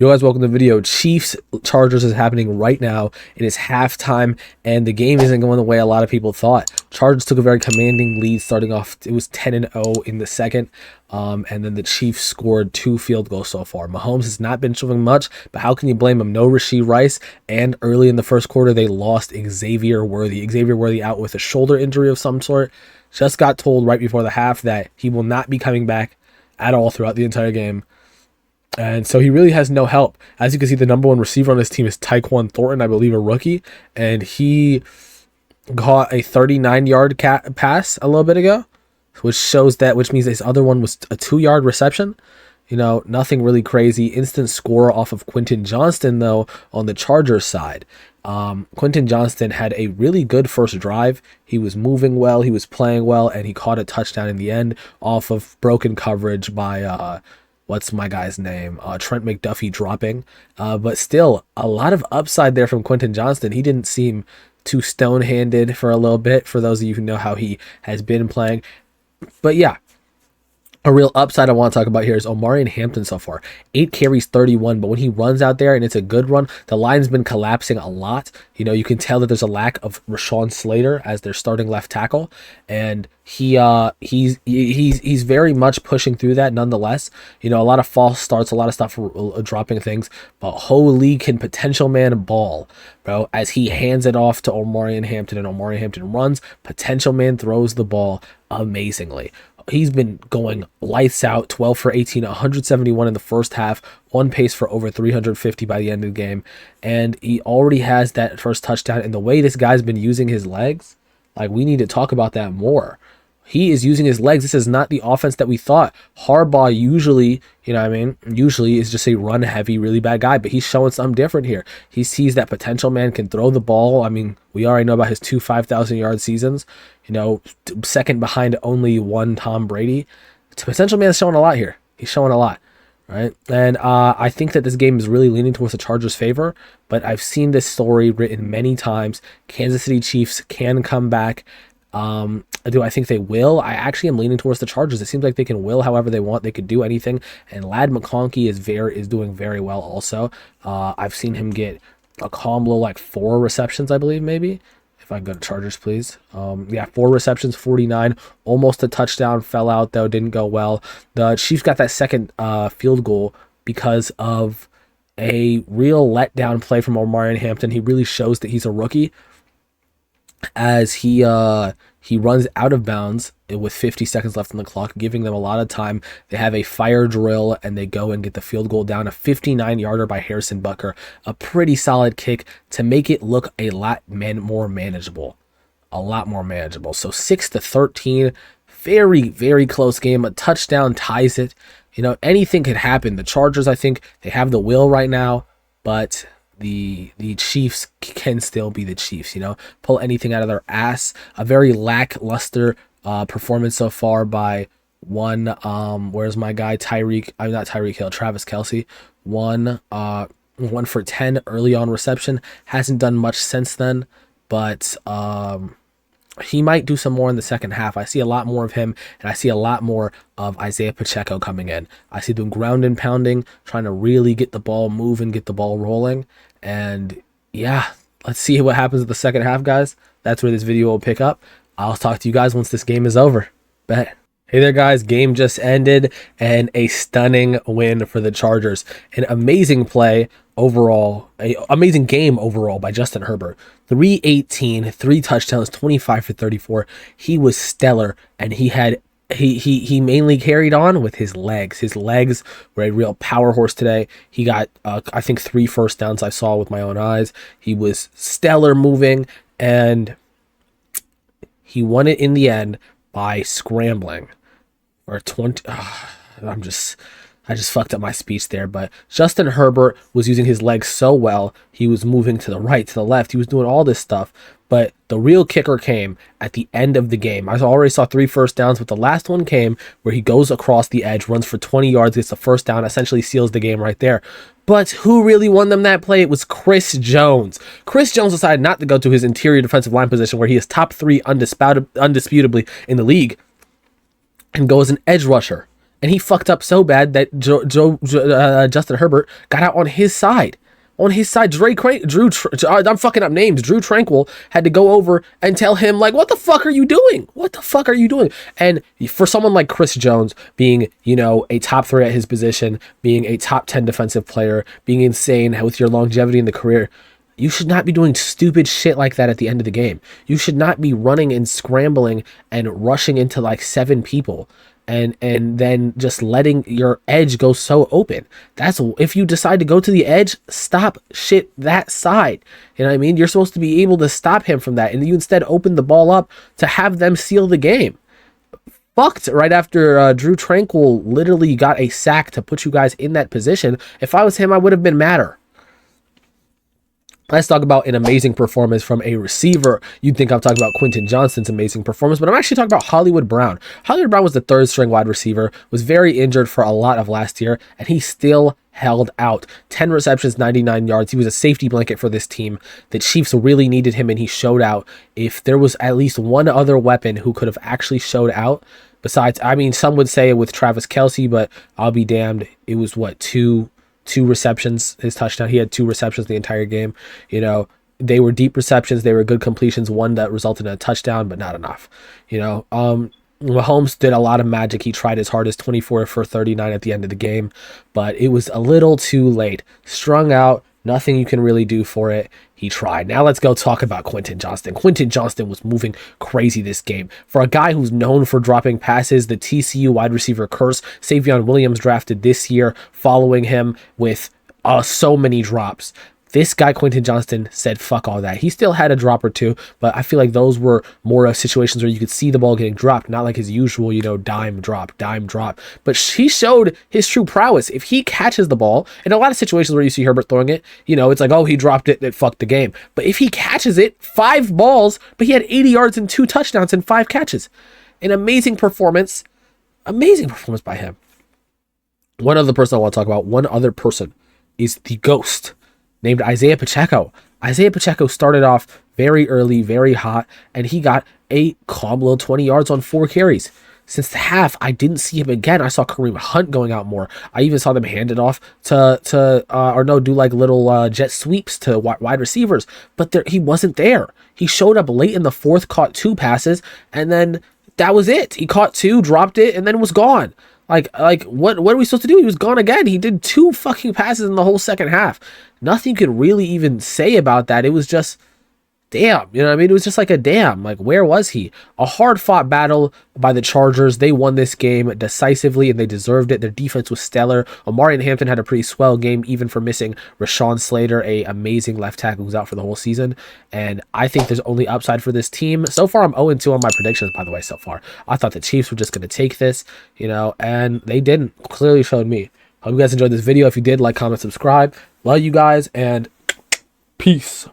Yo guys, welcome to the video. Chiefs Chargers is happening right now. It is halftime and the game isn't going the way a lot of people thought. Chargers took a very commanding lead starting off. It was 10-0 in the second. And then the Chiefs scored 2 field goals so far. Mahomes has not been showing much, but how can you blame him? No Rashee Rice, and early in the first quarter they lost Xavier Worthy. Xavier Worthy out with a shoulder injury of some sort. Just got told right before the half that he will not be coming back at all throughout the entire game. And so he really has no help. As you can see, the number 1 receiver on this team is Tyquan Thornton, I believe a rookie. And he caught a 39-yard pass a little bit ago, which means this other one was a 2-yard reception. You know, nothing really crazy. Instant score off of Quentin Johnston, though, on the Chargers side. Quentin Johnston had a really good first drive. He was moving well, he was playing well, and he caught a touchdown in the end off of broken coverage by... what's my guy's name? Trent McDuffie dropping. But still, a lot of upside there from Quentin Johnston. He didn't seem too stone-handed for a little bit, for those of you who know how he has been playing. But yeah, a real upside I want to talk about here is Omarion Hampton so far. 8 carries, 31, but when he runs out there and it's a good run, the line's been collapsing a lot. You know, you can tell that there's a lack of Rashawn Slater as their starting left tackle, and he's very much pushing through that nonetheless. You know, a lot of false starts, a lot of stuff dropping things, but holy can potential man ball, bro, as he hands it off to Omarion Hampton, and Omarion Hampton runs. Potential man throws the ball amazingly. He's been going lights out, 12 for 18, 171 in the first half, on pace for over 350 by the end of the game. And he already has that first touchdown. And the way this guy's been using his legs, like, we need to talk about that more. He is using his legs. This is not the offense that we thought. Harbaugh usually, you know what I mean, usually is just a run-heavy, really bad guy, but he's showing something different here. He sees that potential man can throw the ball. I mean, we already know about his 2 5,000-yard seasons, you know, second behind only one Tom Brady. Potential man is showing a lot here. He's showing a lot, right? And I think that this game is really leaning towards the Chargers' favor, but I've seen this story written many times. Kansas City Chiefs can come back. Do I think they will? I actually am leaning towards the Chargers. It seems like they can will however they want. They could do anything. And Ladd McConkey is doing very well also. I've seen him get a combo like 4 receptions, I believe, maybe. If I go to Chargers, please. Yeah, 4 receptions, 49, almost a touchdown. Fell out though, didn't go well. The Chiefs got that second field goal because of a real letdown play from Omarion Hampton. He really shows that he's a rookie, as he runs out of bounds with 50 seconds left on the clock, giving them a lot of time. They have a fire drill, and they go and get the field goal down. A 59-yarder by Harrison Butker. A pretty solid kick to make it look a lot more manageable. A lot more manageable. So 6-13, very, very close game. A touchdown ties it. You know, anything could happen. The Chargers, I think, they have the will right now, but the Chiefs can still be the Chiefs, you know, pull anything out of their ass. A very lackluster performance so far by one, where's my guy, Travis Kelce. 1 for 10 early on reception. Hasn't done much since then, but he might do some more in the second half. I see a lot more of him, and I see a lot more of Isaiah Pacheco coming in. I see them ground and pounding, trying to really get the ball moving, get the ball rolling. And yeah, let's see what happens in the second half, guys. That's where this video will pick up. I'll talk to you guys once this game is over. Bet. Hey there, guys. Game just ended, and a stunning win for the Chargers. An amazing play overall, an amazing game overall by Justin Herbert. 318, 3 touchdowns, 25 for 34. He was stellar, and he mainly carried on with his legs. His legs were a real power horse today. He got, I think, 3 first downs I saw with my own eyes. He was stellar moving, and he won it in the end by scrambling. Or 20, I just fucked up my speech there, but Justin Herbert was using his legs so well. He was moving to the right, to the left. He was doing all this stuff, but the real kicker came at the end of the game. I already saw 3 first downs, but the last one came where he goes across the edge, runs for 20 yards, gets the first down, essentially seals the game right there. But who really won them that play? It was Chris Jones. Chris Jones decided not to go to his interior defensive line position, where he is top 3 undisputably in the league, and go as an edge rusher. And he fucked up so bad that Justin Herbert got out on his side. On his side, I'm fucking up names. Drew Tranquil had to go over and tell him, like, what the fuck are you doing? What the fuck are you doing? And for someone like Chris Jones, being, you know, a top 3 at his position, being a top 10 defensive player, being insane with your longevity in the career, you should not be doing stupid shit like that at the end of the game. You should not be running and scrambling and rushing into like 7 people. And then just letting your edge go so open. That's, if you decide to go to the edge, stop shit that side. You know what I mean? You're supposed to be able to stop him from that, and you instead open the ball up to have them seal the game. Fucked right after Drew Tranquil literally got a sack to put you guys in that position. If I was him, I would have been madder. Let's talk about an amazing performance from a receiver. You'd think I'm talking about Quentin Johnston's amazing performance, but I'm actually talking about Hollywood Brown. Hollywood Brown was the 3rd string wide receiver, was very injured for a lot of last year, and he still held out. 10 receptions, 99 yards. He was a safety blanket for this team. The Chiefs really needed him, and he showed out. If there was at least one other weapon who could have actually showed out, besides, I mean, some would say with Travis Kelce, but I'll be damned. It was, what, two receptions, his touchdown. He had 2 receptions the entire game. You know, they were deep receptions. They were good completions. One that resulted in a touchdown, but not enough. You know, Mahomes did a lot of magic. He tried his hardest, 24 for 39 at the end of the game, but it was a little too late. Strung out, nothing you can really do for it. He tried. Now let's go talk about Quentin Johnston. Quentin Johnston was moving crazy this game. For a guy who's known for dropping passes, the TCU wide receiver curse, Savion Williams drafted this year, following him with so many drops. This guy, Quentin Johnston, said fuck all that. He still had a drop or 2, but I feel like those were more of situations where you could see the ball getting dropped, not like his usual, you know, dime drop. But he showed his true prowess. If he catches the ball, in a lot of situations where you see Herbert throwing it, you know, it's like, oh, he dropped it, that fucked the game. But if he catches it, 5 balls, but he had 80 yards and 2 touchdowns and 5 catches. An amazing performance by him. One other person I want to talk about, is the GHOST, named Isaiah Pacheco. Isaiah Pacheco started off very early, very hot, and he got a calm little 20 yards on 4 carries. Since the half, I didn't see him again. I saw Kareem Hunt going out more. I even saw them hand it off do like little jet sweeps to wide receivers, but he wasn't there. He showed up late in the 4th, caught 2 passes, and then that was it. He caught 2, dropped it, and then was gone. Like what are we supposed to do? He was gone again. He did 2 fucking passes in the whole second half. Nothing you could really even say about that. It was just, damn, you know what I mean? It was just like a damn, like, where was he? A hard-fought battle by the Chargers. They won this game decisively, and they deserved it. Their defense was stellar. Omarion Hampton had a pretty swell game, even for missing Rashawn Slater, a amazing left tackle who's out for the whole season. And I think there's only upside for this team. So far, I'm 0-2 on my predictions, by the way, so far. I thought the Chiefs were just going to take this, you know, and they didn't. Clearly showed me. Hope you guys enjoyed this video. If you did, like, comment, subscribe. Love you guys, and peace.